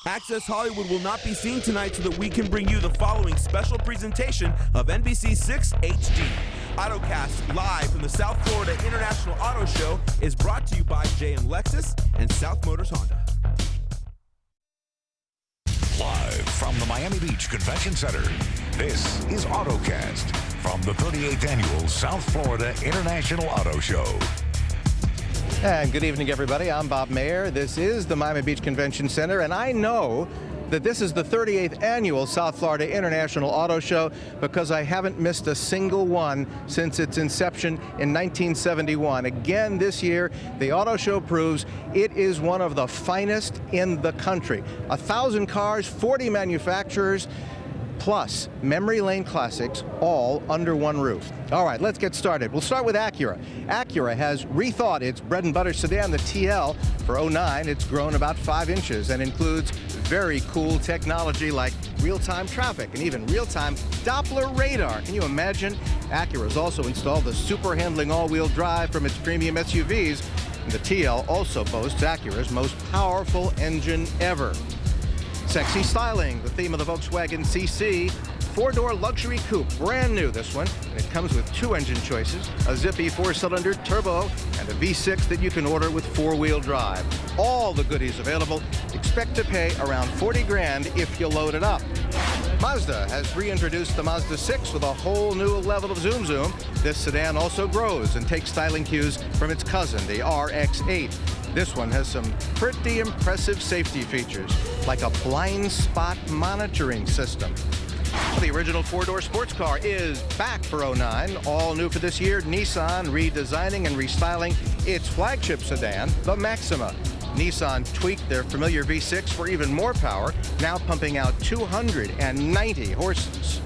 Access Hollywood will not be seen tonight so that we can bring you the following special presentation of NBC6 HD. AutoCast live from the South Florida International Auto Show is brought to you by JM Lexus and South Motors Honda. Live from the Miami Beach Convention Center, this is AutoCast from the 38th Annual South Florida International Auto Show. And good evening, everybody. I'm Bob Mayer. This is the Miami Beach Convention Center, and I know that this is the 38th Annual South Florida International Auto Show because I haven't missed a single one since its inception in 1971. Again, this year, the auto show proves it is one of the finest in the country. 1,000 cars, 40 manufacturers, plus memory lane classics, all under one roof. All right, let's get started. We'll start with Acura. Acura has rethought its bread and butter sedan, the TL. For 09, it's grown about 5 inches and includes very cool technology like real-time traffic and even real-time Doppler radar. Can you imagine? Acura's also installed the super handling all-wheel drive from its premium SUVs. And the TL also boasts Acura's most powerful engine ever. Sexy styling, the theme of the Volkswagen CC. 4-door luxury coupe, brand new this one, and it comes with 2 engine choices, a zippy 4-cylinder turbo and a V6 that you can order with 4-wheel drive. All the goodies available. Expect to pay around 40 grand if you load it up. Mazda has reintroduced the Mazda 6 with a whole new level of zoom. This sedan also grows and takes styling cues from its cousin, the RX-8. This one has some pretty impressive safety features, like a blind spot monitoring system. The original 4-door sports car is back for 09. All new for this year, Nissan redesigning and restyling its flagship sedan, the Maxima. Nissan tweaked their familiar V6 for even more power, now pumping out 290 horses.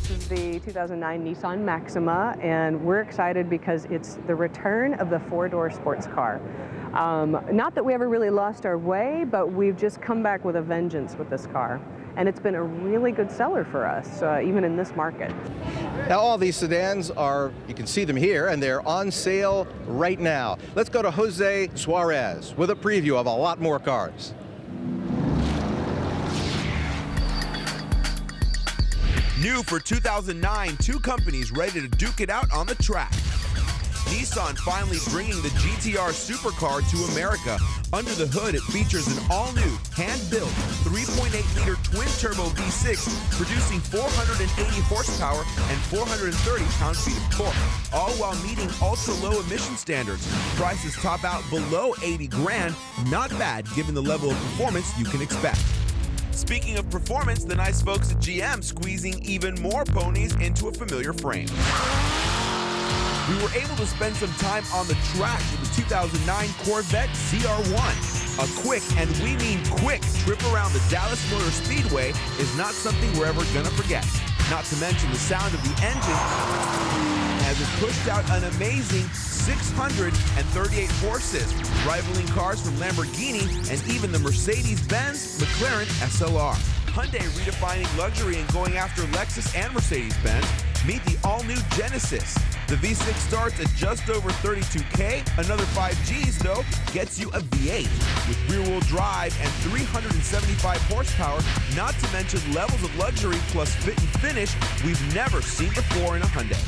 This is the 2009 Nissan Maxima, and we're excited because it's the return of the 4-door sports car. Not that we ever really lost our way, but we've just come back with a vengeance with this car. And it's been a really good seller for us, even in this market. Now, all these sedans are, you can see them here, and they're on sale right now. Let's go to Jose Suarez with a preview of a lot more cars. New for 2009, 2 companies ready to duke it out on the track. Nissan finally bringing the GTR supercar to America. Under the hood, it features an all-new, hand-built 3.8-liter twin-turbo V6, producing 480 horsepower and 430 pound-feet of torque, all while meeting ultra-low emission standards. Prices top out below 80 grand. Not bad, given the level of performance you can expect. Speaking of performance, the nice folks at GM squeezing even more ponies into a familiar frame. We were able to spend some time on the track with the 2009 Corvette CR1. A quick, and we mean quick, trip around the Dallas Motor Speedway is not something we're ever gonna forget. Not to mention the sound of the engine as it pushed out an amazing 638 horses, rivaling cars from Lamborghini and even the Mercedes-Benz McLaren SLR. Hyundai redefining luxury and going after Lexus and Mercedes-Benz. Meet the all-new Genesis. The V6 starts at just over $32K. Another 5 Gs, though, gets you a V8 with rear-wheel drive and 375 horsepower, not to mention levels of luxury plus fit and finish we've never seen before in a Hyundai.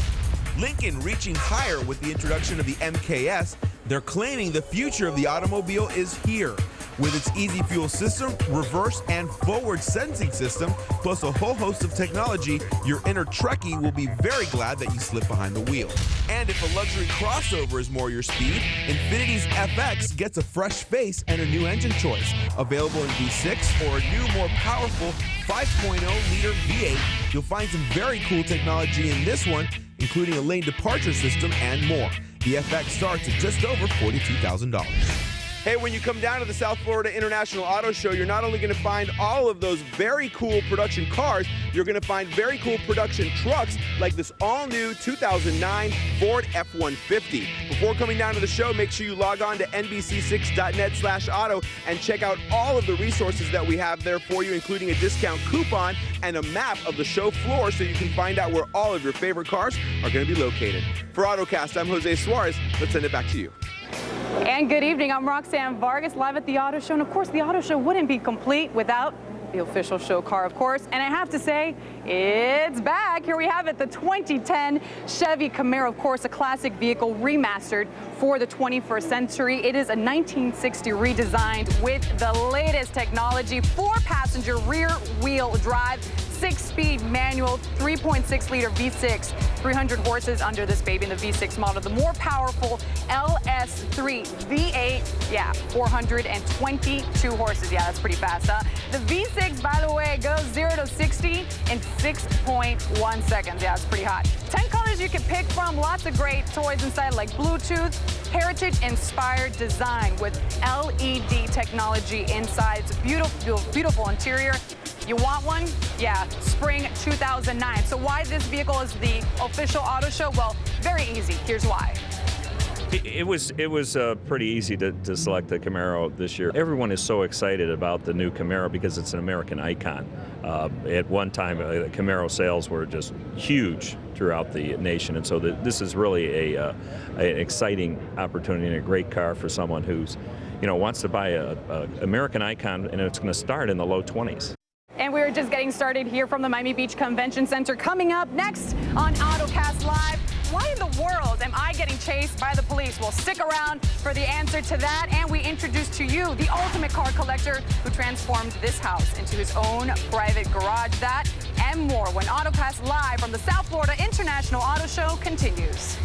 Lincoln reaching higher with the introduction of the MKS. They're claiming the future of the automobile is here. With its easy fuel system, reverse and forward sensing system, plus a whole host of technology, your inner Trekkie will be very glad that you slipped behind the wheel. And if a luxury crossover is more your speed, Infinity's FX gets a fresh face and a new engine choice. Available in V6 or a new, more powerful 5.0-liter V8, you'll find some very cool technology in this one, including a lane departure system and more. The FX starts at just over $42,000. Hey, when you come down to the South Florida International Auto Show, you're not only going to find all of those very cool production cars, you're going to find very cool production trucks like this all-new 2009 Ford F-150. Before coming down to the show, make sure you log on to nbc6.net/auto and check out all of the resources that we have there for you, including a discount coupon and a map of the show floor so you can find out where all of your favorite cars are going to be located. For AutoCast, I'm Jose Suarez. Let's send it back to you. And good evening, I'm Roxanne Vargas, live at the Auto Show. And of course, the Auto Show wouldn't be complete without the official show car, of course. And I have to say, it's back. Here we have it, the 2010 Chevy Camaro, of course, a classic vehicle remastered for the 21st century. It is a 1960 redesigned with the latest technology, 4-passenger rear-wheel drive, 6-speed manual, 3.6-liter V6, 300 horses under this baby in the V6 model. The more powerful LS3 V8, yeah, 422 horses. Yeah, that's pretty fast, huh? The V6, by the way, goes 0 to 60 in 6.1 seconds. Yeah, it's pretty hot. 10 colors you can pick from, lots of great toys inside like Bluetooth, heritage-inspired design with LED technology inside. It's a beautiful, beautiful interior. You want one? Yeah, spring 2009. So why this vehicle is the official auto show? Well, very easy. Here's why. It was pretty easy to select the Camaro this year. Everyone is so excited about the new Camaro because it's an American icon. At one time, Camaro sales were just huge throughout the nation, and so this is really an exciting opportunity and a great car for someone who's, wants to buy an American icon, and it's going to start in the low 20s. And we're just getting started here from the Miami Beach Convention Center. Coming up next on AutoCast Live, why in the world am I getting chased by the police? Well, stick around for the answer to that. And we introduce to you the ultimate car collector who transformed this house into his own private garage. That and more when AutoCast Live from the South Florida International Auto Show continues.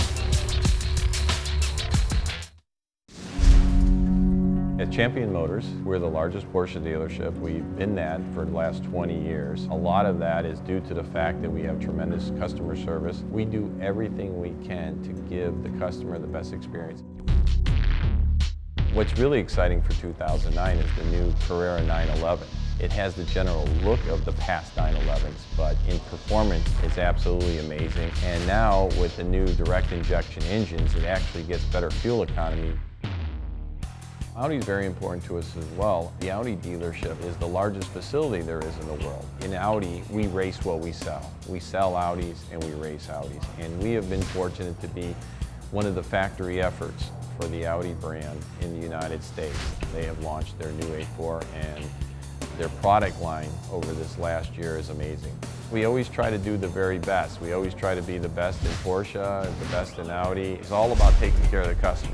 At Champion Motors, we're the largest Porsche dealership. We've been that for the last 20 years. A lot of that is due to the fact that we have tremendous customer service. We do everything we can to give the customer the best experience. What's really exciting for 2009 is the new Carrera 911. It has the general look of the past 911s, but in performance, it's absolutely amazing. And now with the new direct injection engines, it actually gets better fuel economy. Audi is very important to us as well. The Audi dealership is the largest facility there is in the world. In Audi, we race what we sell. We sell Audis and we race Audis. And we have been fortunate to be one of the factory efforts for the Audi brand in the United States. They have launched their new A4 and their product line over this last year is amazing. We always try to do the very best. We always try to be the best in Porsche, the best in Audi. It's all about taking care of the customer.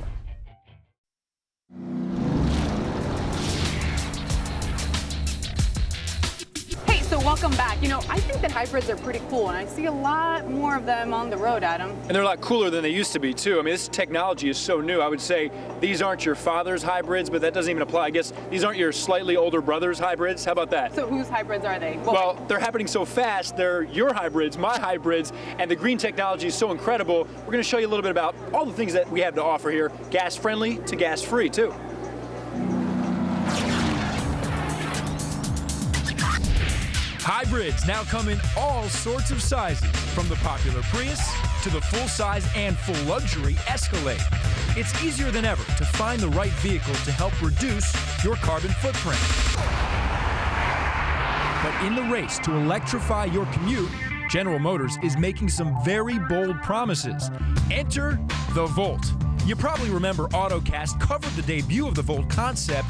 So welcome back. I think that hybrids are pretty cool, and I see a lot more of them on the road, Adam. And they're a lot cooler than they used to be, too. I mean, this technology is so new. I would say these aren't your father's hybrids, but that doesn't even apply. I guess these aren't your slightly older brother's hybrids. How about that? So whose hybrids are they? Well, they're happening so fast. They're your hybrids, my hybrids, and the green technology is so incredible. We're going to show you a little bit about all the things that we have to offer here, gas-friendly to gas-free, too. Hybrids now come in all sorts of sizes, from the popular Prius to the full-size and full luxury Escalade. It's easier than ever to find the right vehicle to help reduce your carbon footprint. But in the race to electrify your commute, General Motors is making some very bold promises. Enter the Volt. You probably remember AutoCast covered the debut of the Volt concept,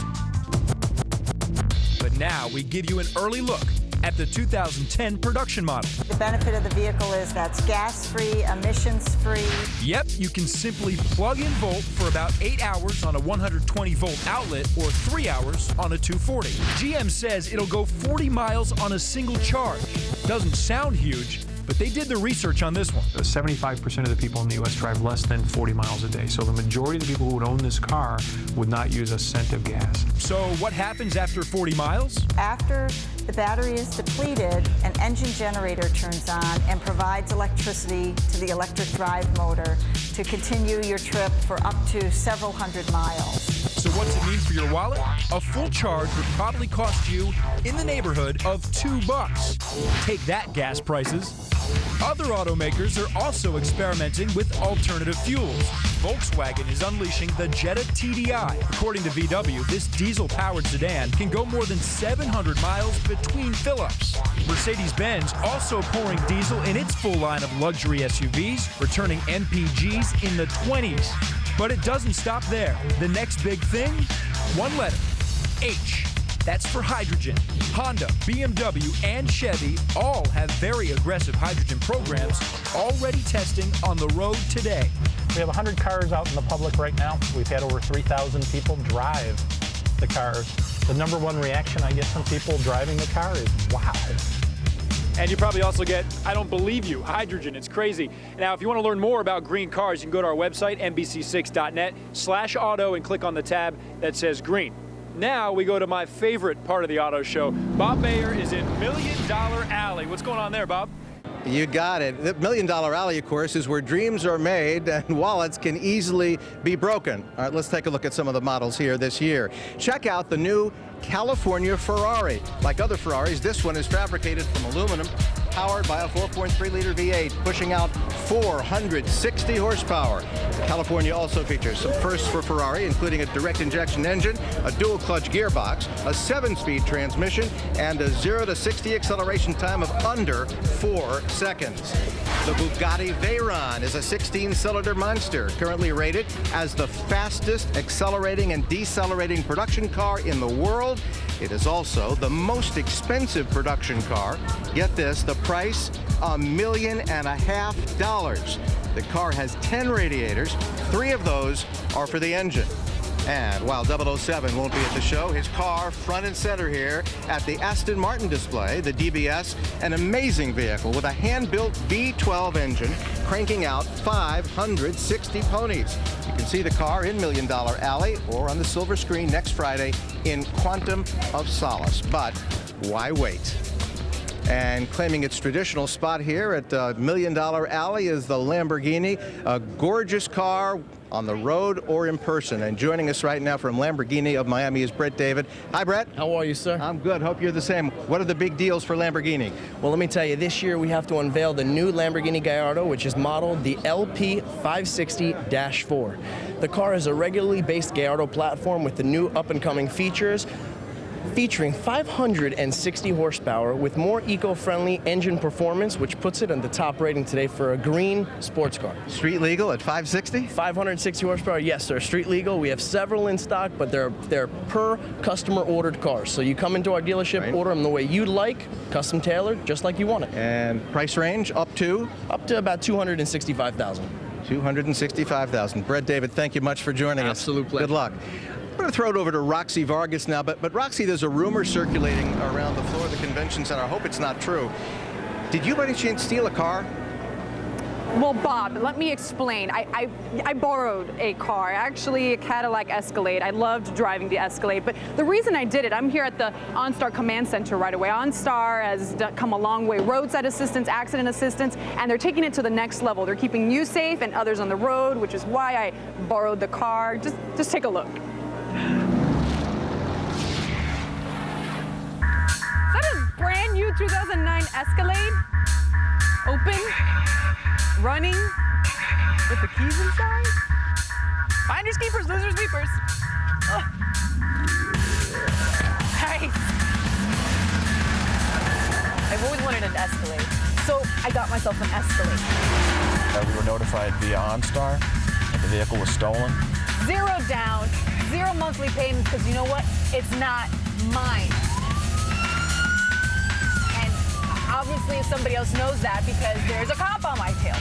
but now we give you an early look at the 2010 production model. The benefit of the vehicle is that's gas-free, emissions-free. Yep, you can simply plug in Volt for about 8 hours on a 120-volt outlet or 3 hours on a 240. GM says it'll go 40 miles on a single charge. Doesn't sound huge, but they did the research on this one. 75% of the people in the U.S. drive less than 40 miles a day. So the majority of the people who would own this car would not use a cent of gas. So what happens after 40 miles? After the battery is depleted, an engine generator turns on and provides electricity to the electric drive motor to continue your trip for up to several hundred miles. So what's it mean for your wallet? A full charge would probably cost you in the neighborhood of $2. Take that, gas prices. Other automakers are also experimenting with alternative fuels. Volkswagen is unleashing the Jetta TDI. According to VW, this diesel-powered sedan can go more than 700 miles between fill-ups. Mercedes-Benz also pouring diesel in its full line of luxury SUVs, returning MPGs in the 20s. But it doesn't stop there. The next big thing? One letter. H. That's for hydrogen. Honda, BMW, and Chevy all have very aggressive hydrogen programs already testing on the road today. We have 100 cars out in the public right now. We've had over 3,000 people drive the cars. The number one reaction I get from people driving the car is, wow. And you probably also get, I don't believe you, hydrogen. It's crazy. Now, if you want to learn more about green cars, you can go to our website, nbc6.net/auto, and click on the tab that says green. Now we go to my favorite part of the auto show. Bob Mayer is in $1 Million Alley. What's going on there, Bob? You got it. The $1 Million Alley, of course, is where dreams are made and wallets can easily be broken. All right, let's take a look at some of the models here this year. Check out the new California Ferrari. Like other Ferraris, this one is fabricated from aluminum, powered by a 4.3-liter V8, pushing out 460 horsepower. California also features some firsts for Ferrari, including a direct injection engine, a dual-clutch gearbox, a 7-speed transmission, and a 0 to 60 acceleration time of under 4 seconds. The Bugatti Veyron is a 16-cylinder monster, currently rated as the fastest accelerating and decelerating production car in the world. It is also the most expensive production car. Get this, the price, $1.5 million. The car has 10 radiators. 3 of those are for the engine. And while 007 won't be at the show, his car front and center here at the Aston Martin display, the DBS, an amazing vehicle with a hand-built V12 engine cranking out 560 ponies. You can see the car in $1 Million Alley or on the silver screen next Friday in Quantum of Solace. But why wait? And claiming its traditional spot here at $1 Million Alley is the Lamborghini, a gorgeous car on the road or in person. And joining us right now from Lamborghini of Miami is Brett David. Hi, Brett. How are you, sir? I'm good. Hope you're the same. What are the big deals for Lamborghini? Well, let me tell you, this year we have to unveil the new Lamborghini Gallardo, which is modeled the LP560-4. The car is a regularly based Gallardo platform with the new up-and-coming features, featuring 560 horsepower with more eco-friendly engine performance, which puts it in the top rating today for a green sports car. Street legal at 560? 560 horsepower, yes, sir. Street legal. We have several in stock, but they're per customer ordered cars. So you come into our dealership, right, order them the way you like, custom tailored, just like you want it. And price range up to? Up to about $265,000. $265,000. Brett David, thank you much for joining us. Absolute pleasure. Good luck. I'm going to throw it over to Roxy Vargas now, but Roxy, there's a rumor circulating around the floor of the convention center. I hope it's not true. Did you by any chance steal a car? Well, Bob, let me explain. I borrowed a car, actually a Cadillac Escalade. I loved driving the Escalade, but the reason I did it, I'm here at the OnStar Command Center right away. OnStar has come a long way. Roadside assistance, accident assistance, and they're taking it to the next level. They're keeping you safe and others on the road, which is why I borrowed the car. Just take a look. Is that a brand new 2009 Escalade? Open, running, with the keys inside? Finders keepers, losers weepers. Oh. Nice. I've always wanted an Escalade, so I got myself an Escalade. We were notified via OnStar that the vehicle was stolen. 0 down, 0 monthly payments, because you know what? It's not mine. And obviously somebody else knows that because there's a cop on my tail.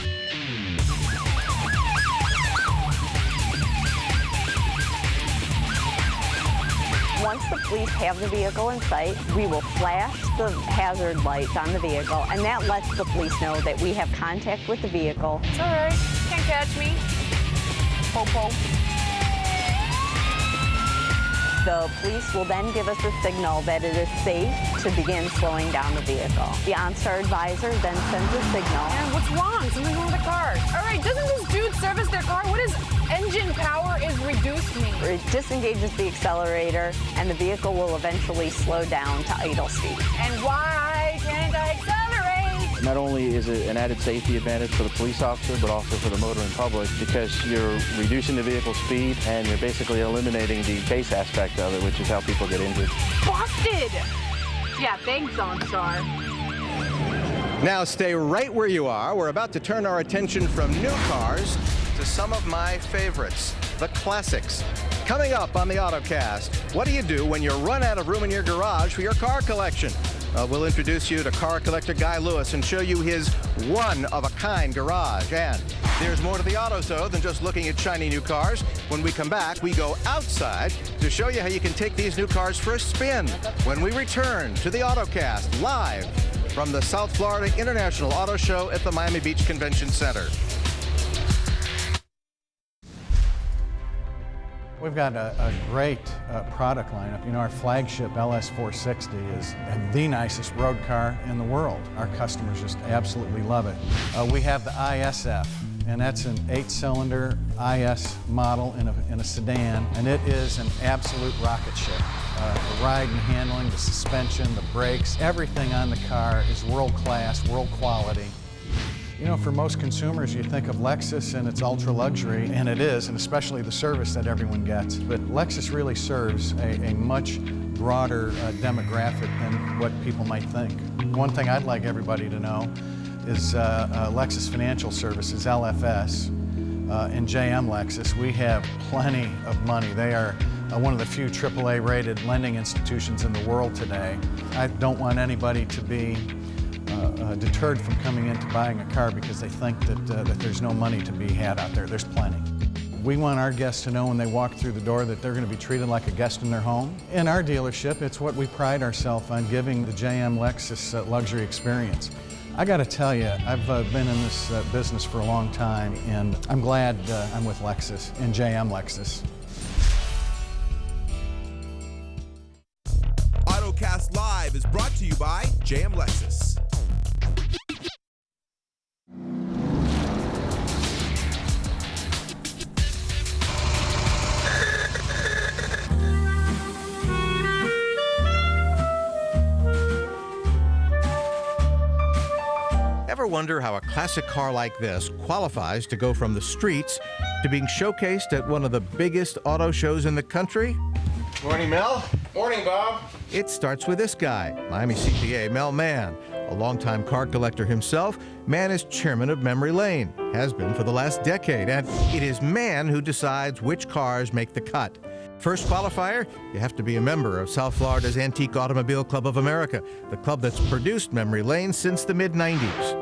Once the police have the vehicle in sight, we will flash the hazard lights on the vehicle, and that lets the police know that we have contact with the vehicle. It's all right. Can't catch me. Po-po. The police will then give us a signal that it is safe to begin slowing down the vehicle. The OnStar advisor then sends a signal. And what's wrong? Something's wrong with the car. All right, doesn't this dude service their car? What does engine power is reduced mean? It disengages the accelerator, and the vehicle will eventually slow down to idle speed. And why can't I accelerate? Not only is it an added safety advantage for the police officer, but also for the motoring public, because you're reducing the vehicle speed and you're basically eliminating the chase aspect of it, which is how people get injured. Busted! Yeah, thanks, OnStar. Now stay right where you are. We're about to turn our attention from new cars to some of my favorites. the classics. Coming up on the AutoCast, what do you do when you run out of room in your garage for your car collection? We'll introduce you to car collector Guy Lewis and show you his one-of-a-kind garage. And there's more to the auto show than just looking at shiny new cars. When we come back, we go outside to show you how you can take these new cars for a spin when we return to the AutoCast live from the South Florida International Auto Show at the Miami Beach Convention Center. We've got a great product lineup. You know, our flagship LS460 is the nicest road car in the world. Our customers just absolutely love it. We have the ISF, and that's an 8-cylinder IS model in a sedan, and it is an absolute rocket ship. The ride and handling, the suspension, the brakes, everything on the car is world-class, world quality. You know, for most consumers, you think of Lexus and it's ultra luxury, and it is, and especially the service that everyone gets. But Lexus really serves a much broader demographic than what people might think. One thing I'd like everybody to know is Lexus Financial Services, LFS, and JM Lexus. We have plenty of money. They are one of the few AAA rated lending institutions in the world today. I don't want anybody to be deterred from coming in to buying a car because they think that there's no money to be had out there. There's plenty. We want our guests to know when they walk through the door that they're going to be treated like a guest in their home. In our dealership, it's what we pride ourselves on, giving the JM Lexus luxury experience. I got to tell you, I've been in this business for a long time, and I'm glad I'm with Lexus and JM Lexus. AutoCast Live is brought to you by JM Lexus. Ever wonder how a classic car like this qualifies to go from the streets to being showcased at one of the biggest auto shows in the country? Morning, Mel. Morning, Bob. It starts with this guy, Miami CPA Mel Mann. A longtime car collector himself, Mann is chairman of Memory Lane, has been for the last decade, and it is Mann who decides which cars make the cut. First qualifier, you have to be a member of South Florida's Antique Automobile Club of America, the club that's produced Memory Lane since the mid-90s.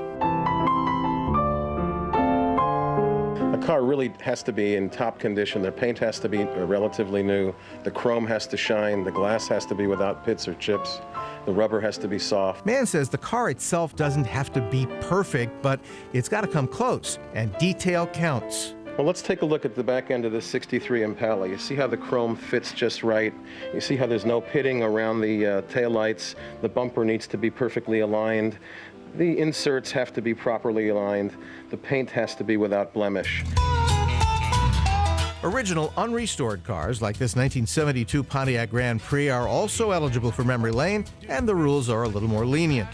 The car really has to be in top condition. The paint has to be relatively new. The chrome has to shine. The glass has to be without pits or chips. The rubber has to be soft. Mann says the car itself doesn't have to be perfect, but it's got to come close, and detail counts. Well, let's take a look at the back end of this 63 Impala. You see how the chrome fits just right. You see how there's no pitting around the taillights. The bumper needs to be perfectly aligned. The inserts have to be properly aligned. The paint has to be without blemish. Original unrestored cars like this 1972 Pontiac Grand Prix are also eligible for Memory Lane, and the rules are a little more lenient.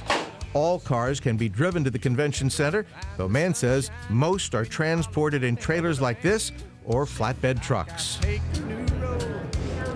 All cars can be driven to the convention center, though Mann says most are transported in trailers like this or flatbed trucks.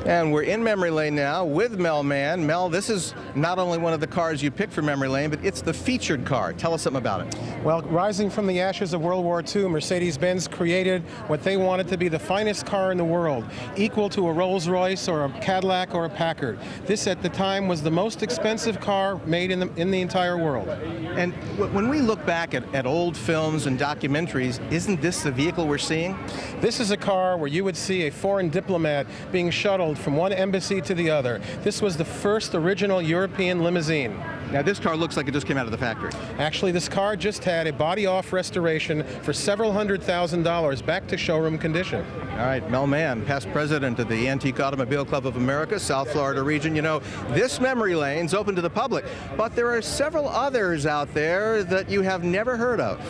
And we're in Memory Lane now with Mel Mann. Mel, this is not only one of the cars you picked for Memory Lane, but it's the featured car. Tell us something about it. Well, rising from the ashes of World War II, Mercedes-Benz created what they wanted to be the finest car in the world, equal to a Rolls-Royce or a Cadillac or a Packard. This, at the time, was the most expensive car made in the entire world. And when we look back at old films and documentaries, isn't this the vehicle we're seeing? This is a car where you would see a foreign diplomat being shuttled from one embassy to the other. This was the first original European limousine. Now this car looks like it just came out of the factory. Actually, this car just had a body-off restoration for several $100,000 back to showroom condition. All right, Mel Mann, past president of the Antique Automobile Club of America, South Florida region. You know, this Memory Lane's open to the public, but there are several others out there that you have never heard of.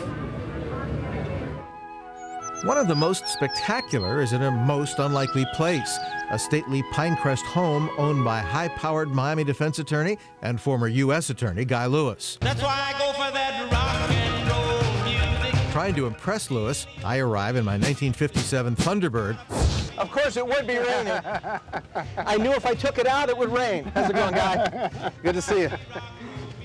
One of the most spectacular is in a most unlikely place, a stately Pinecrest home owned by high-powered Miami defense attorney and former U.S. attorney Guy Lewis. That's why I go for that rock and roll music. Trying to impress Lewis, I arrive in my 1957 Thunderbird. Of course it would be raining. I knew if I took it out, it would rain. How's it going, Guy? Good to see you.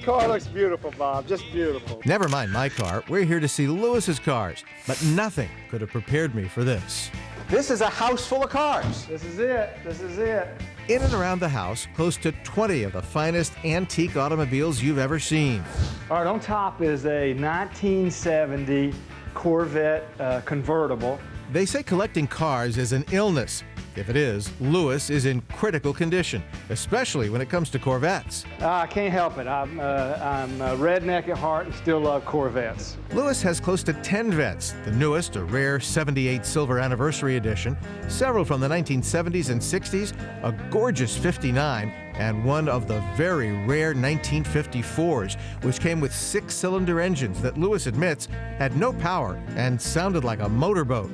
Car looks beautiful, Bob, just beautiful. Never mind my car, we're here to see Lewis's cars, but nothing could have prepared me for this. This is a house full of cars. This is it. This is it. In and around the house, close to 20 of the finest antique automobiles you've ever seen. All right, on top is a 1970 Corvette convertible. They say collecting cars is an illness. If it is, Lewis is in critical condition, especially when it comes to Corvettes. I can't help it. I'm a redneck at heart and still love Corvettes. Lewis has close to 10 Vettes, the newest, a rare 78 Silver Anniversary Edition, several from the 1970s and 60s, a gorgeous 59, and one of the very rare 1954s, which came with 6-cylinder engines that Lewis admits had no power and sounded like a motorboat.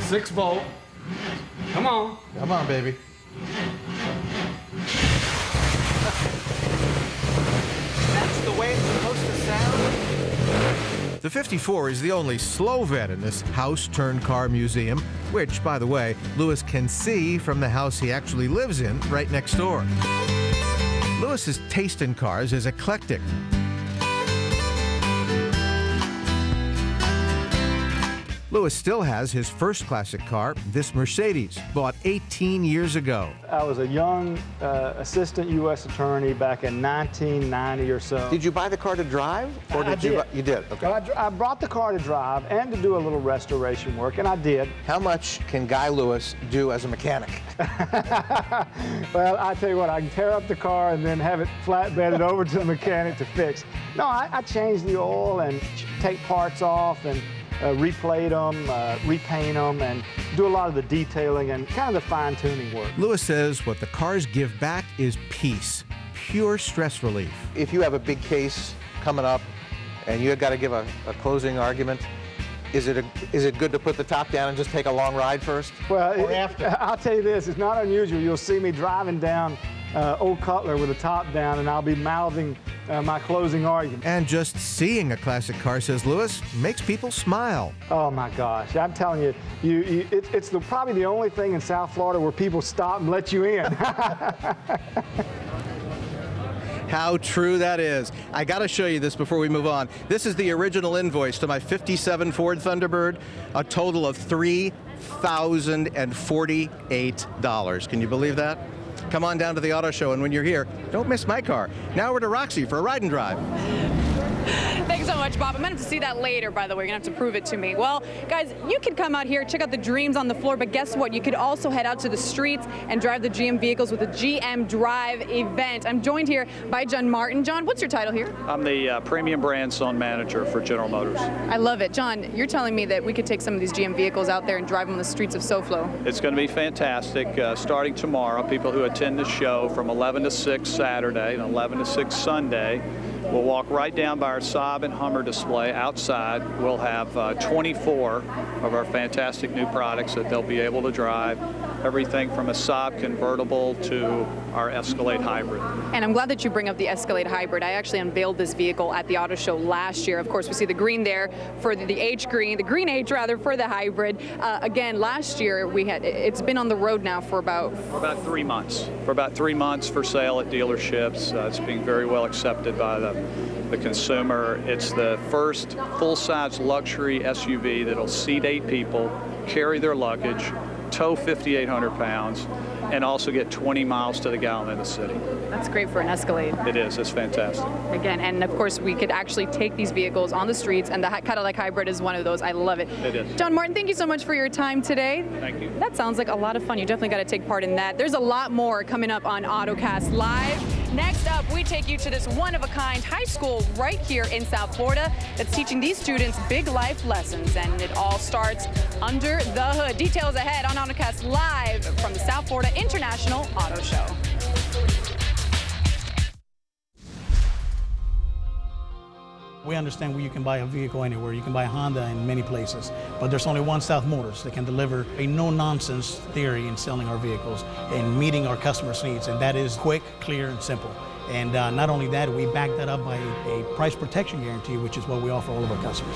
6-volt. Come on. Come on, baby. That's the way it's supposed to sound. The 54 is the only slow Vette in this house-turned-car museum, which, by the way, Lewis can see from the house he actually lives in right next door. Lewis's taste in cars is eclectic. Lewis still has his first classic car, this Mercedes, bought 18 years ago. I was a young assistant U.S. attorney back in 1990 or so. Did you buy the car to drive? Or did you? You did, okay. I brought the car to drive and to do a little restoration work, and I did. How much can Guy Lewis do as a mechanic? Well, I tell you what, I can tear up the car and then have it flatbedded over to the mechanic to fix. No, I changed the oil and take parts off and replate them, repaint them, and do a lot of the detailing and kind of the fine-tuning work. Lewis says what the cars give back is peace, pure stress relief. If you have a big case coming up and you've got to give a closing argument, is it good to put the top down and just take a long ride first? Well, I'll tell you this, it's not unusual. You'll see me driving down Old Cutler with the top down, and I'll be mouthing my closing argument. And just seeing a classic car, says Lewis, makes people smile. Oh my gosh, I'm telling you, it's probably the only thing in South Florida where people stop and let you in. How true that is. I got to show you this before we move on. This is the original invoice to my 57 Ford Thunderbird, a total of $3,048. Can you believe that? Come on down to the auto show, and when you're here, don't miss my car. Now we're to Roxy for a ride and drive. Thanks so much, Bob. I'm going to have to see that later, by the way. You're going to have to prove it to me. Well, guys, you could come out here, check out the dreams on the floor, but guess what? You could also head out to the streets and drive the GM vehicles with the GM Drive event. I'm joined here by John Martin. John, what's your title here? I'm the Premium Brand Zone Manager for General Motors. I love it. John, you're telling me that we could take some of these GM vehicles out there and drive them on the streets of SoFlo. It's going to be fantastic. Starting tomorrow, people who attend the show from 11 to 6 Saturday and 11 to 6 Sunday will walk right down by our Saab and Hummer display outside. We'll have 24 of our fantastic new products that they'll be able to drive. Everything from a Saab convertible to our Escalade hybrid. And I'm glad that you bring up the Escalade hybrid. I actually unveiled this vehicle at the auto show last year. Of course, we see the green there for the H green, the green H rather, for the hybrid. Again, last year it's been on the road now for about 3 months. For about 3 months for sale at dealerships. It's being very well accepted by the consumer. It's the first full-size luxury SUV that'll seat 8 people, carry their luggage, tow 5,800 pounds, and also get 20 miles to the gallon in the city. That's great for an Escalade. It is. It's fantastic. Again, and of course, we could actually take these vehicles on the streets, and the Cadillac Hybrid is one of those. I love it. It is. John Martin, thank you so much for your time today. Thank you. That sounds like a lot of fun. You definitely got to take part in that. There's a lot more coming up on AutoCast Live. Next up, we take you to this one-of-a-kind high school right here in South Florida that's teaching these students big life lessons, and it all starts under the hood. Details ahead on AutoCast Live from the South Florida International Auto Show. We understand where you can buy a vehicle anywhere. You can buy a Honda in many places, but there's only one South Motors that can deliver a no-nonsense theory in selling our vehicles and meeting our customers' needs, and that is quick, clear, and simple. And not only that, we back that up by a price protection guarantee, which is what we offer all of our customers.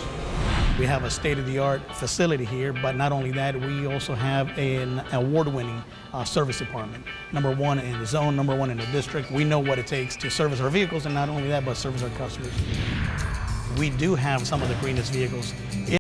We have a state-of-the-art facility here, but not only that, we also have an award-winning service department. #1 in the zone, #1 in the district. We know what it takes to service our vehicles, and not only that, but service our customers. We do have some of the greenest vehicles in